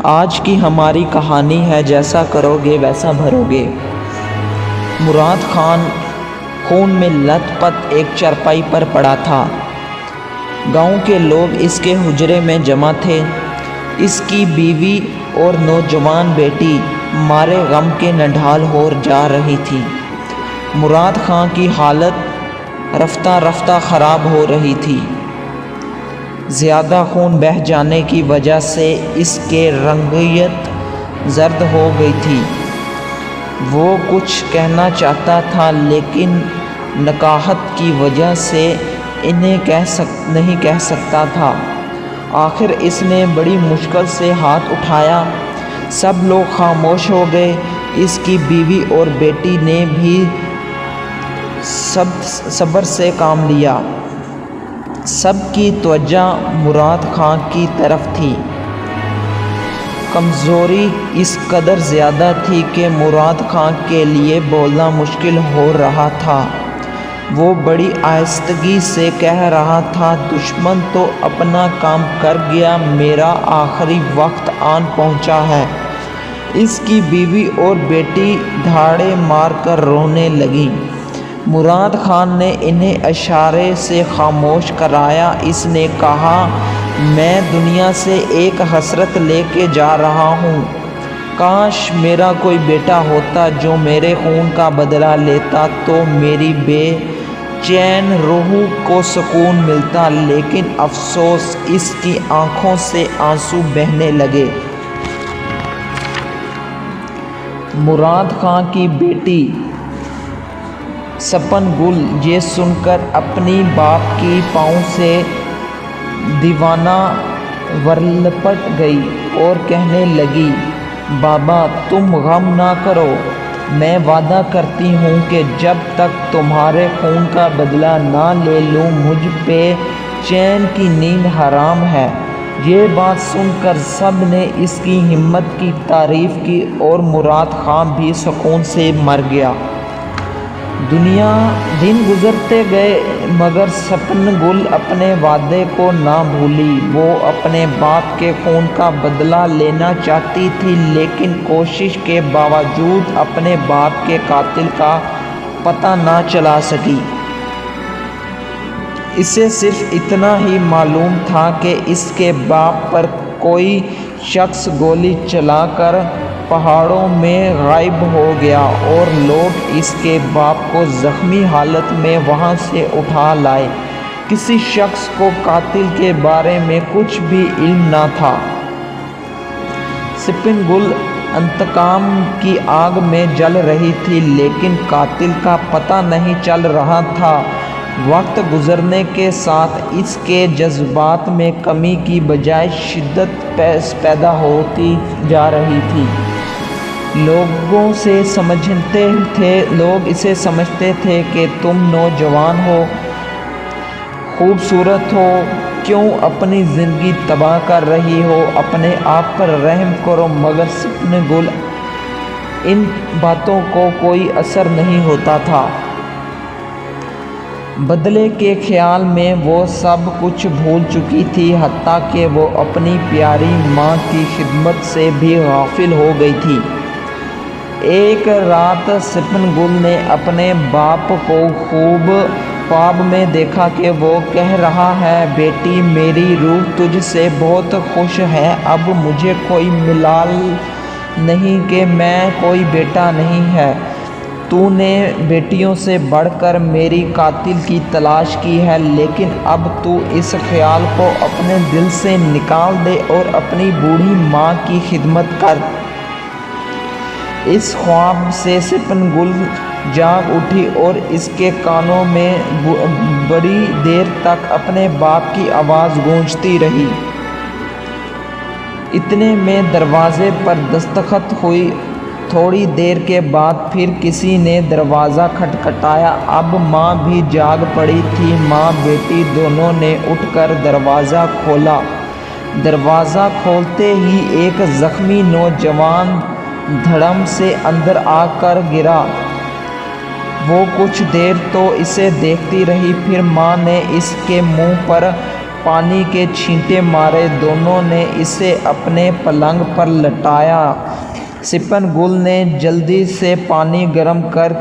آج کی ہماری کہانی ہے جیسا کرو گے ویسا بھرو گے۔ مراد خان خون میں لت پت ایک چارپائی پر پڑا تھا۔ گاؤں کے لوگ اس کے حجرے میں جمع تھے۔ اس کی بیوی اور نوجوان بیٹی مارے غم کے نڈھال ہو جا رہی تھی۔ مراد خان کی حالت رفتہ رفتہ خراب ہو رہی تھی۔ زیادہ خون بہہ جانے کی وجہ سے اس کے رنگیت زرد ہو گئی تھی۔ وہ کچھ کہنا چاہتا تھا لیکن نکاہت کی وجہ سے نہیں کہہ سکتا تھا۔ آخر اس نے بڑی مشکل سے ہاتھ اٹھایا۔ سب لوگ خاموش ہو گئے۔ اس کی بیوی اور بیٹی نے بھی صبر سے کام لیا۔ سب کی توجہ مراد خان کی طرف تھی۔ کمزوری اس قدر زیادہ تھی کہ مراد خان کے لیے بولنا مشکل ہو رہا تھا۔ وہ بڑی آہستگی سے کہہ رہا تھا، دشمن تو اپنا کام کر گیا، میرا آخری وقت آن پہنچا ہے۔ اس کی بیوی اور بیٹی دھاڑے مار کر رونے لگیں۔ مراد خان نے انہیں اشارے سے خاموش کرایا۔ اس نے کہا، میں دنیا سے ایک حسرت لے کے جا رہا ہوں۔ کاش میرا کوئی بیٹا ہوتا جو میرے خون کا بدلہ لیتا تو میری بے چین روح کو سکون ملتا، لیکن افسوس اس کی آنکھوں سے آنسو بہنے لگے۔ مراد خان کی بیٹی سپن گل یہ سن کر اپنی باپ کی پاؤں سے دیوانہ ورلپٹ گئی اور کہنے لگی، بابا تم غم نہ کرو، میں وعدہ کرتی ہوں کہ جب تک تمہارے خون کا بدلہ نہ لے لوں مجھ پہ چین کی نیند حرام ہے۔ یہ بات سن کر سب نے اس کی ہمت کی تعریف کی اور مراد خان بھی سکون سے مر گیا۔ دن گزرتے گئے مگر سپن گل اپنے وعدے کو نہ بھولی۔ وہ اپنے باپ کے خون کا بدلہ لینا چاہتی تھی لیکن کوشش کے باوجود اپنے باپ کے قاتل کا پتہ نہ چلا سکی۔ اسے صرف اتنا ہی معلوم تھا کہ اس کے باپ پر کوئی شخص گولی چلا کر پہاڑوں میں غائب ہو گیا اور لوگ اس کے باپ کو زخمی حالت میں وہاں سے اٹھا لائے۔ کسی شخص کو قاتل کے بارے میں کچھ بھی علم نہ تھا۔ سپن گل انتقام کی آگ میں جل رہی تھی لیکن قاتل کا پتہ نہیں چل رہا تھا۔ وقت گزرنے کے ساتھ اس کے جذبات میں کمی کی بجائے شدت پیدا ہوتی جا رہی تھی۔ لوگ اسے سمجھتے تھے کہ تم نوجوان ہو، خوبصورت ہو، کیوں اپنی زندگی تباہ کر رہی ہو، اپنے آپ پر رحم کرو، مگر سپن گل ان باتوں کو کوئی اثر نہیں ہوتا تھا۔ بدلے کے خیال میں وہ سب کچھ بھول چکی تھی، حتیٰ کہ وہ اپنی پیاری ماں کی خدمت سے بھی غافل ہو گئی تھی۔ ایک رات سپن گل نے اپنے باپ کو خواب میں دیکھا کہ وہ کہہ رہا ہے، بیٹی میری روح تجھ سے بہت خوش ہے، اب مجھے کوئی ملال نہیں کہ میں کوئی بیٹا نہیں ہے، تو نے بیٹیوں سے بڑھ کر میری قاتل کی تلاش کی ہے، لیکن اب تو اس خیال کو اپنے دل سے نکال دے اور اپنی بوڑھی ماں کی خدمت کر۔ اس خواب سے سپن گل جاگ اٹھی اور اس کے کانوں میں بڑی دیر تک اپنے باپ کی آواز گونجتی رہی۔ اتنے میں دروازے پر دستخط ہوئی۔ تھوڑی دیر کے بعد پھر کسی نے دروازہ کھٹکھٹایا۔ اب ماں بھی جاگ پڑی تھی۔ ماں بیٹی دونوں نے اٹھ کر دروازہ کھولا۔ دروازہ کھولتے ہی ایک زخمی نوجوان دھڑم سے اندر آ کر گرا۔ وہ کچھ دیر تو اسے دیکھتی رہی، پھر ماں نے اس کے منہ پر پانی کے چھینٹے مارے۔ دونوں نے اسے اپنے پلنگ پر لٹایا۔ سپن گل نے جلدی سے پانی گرم کر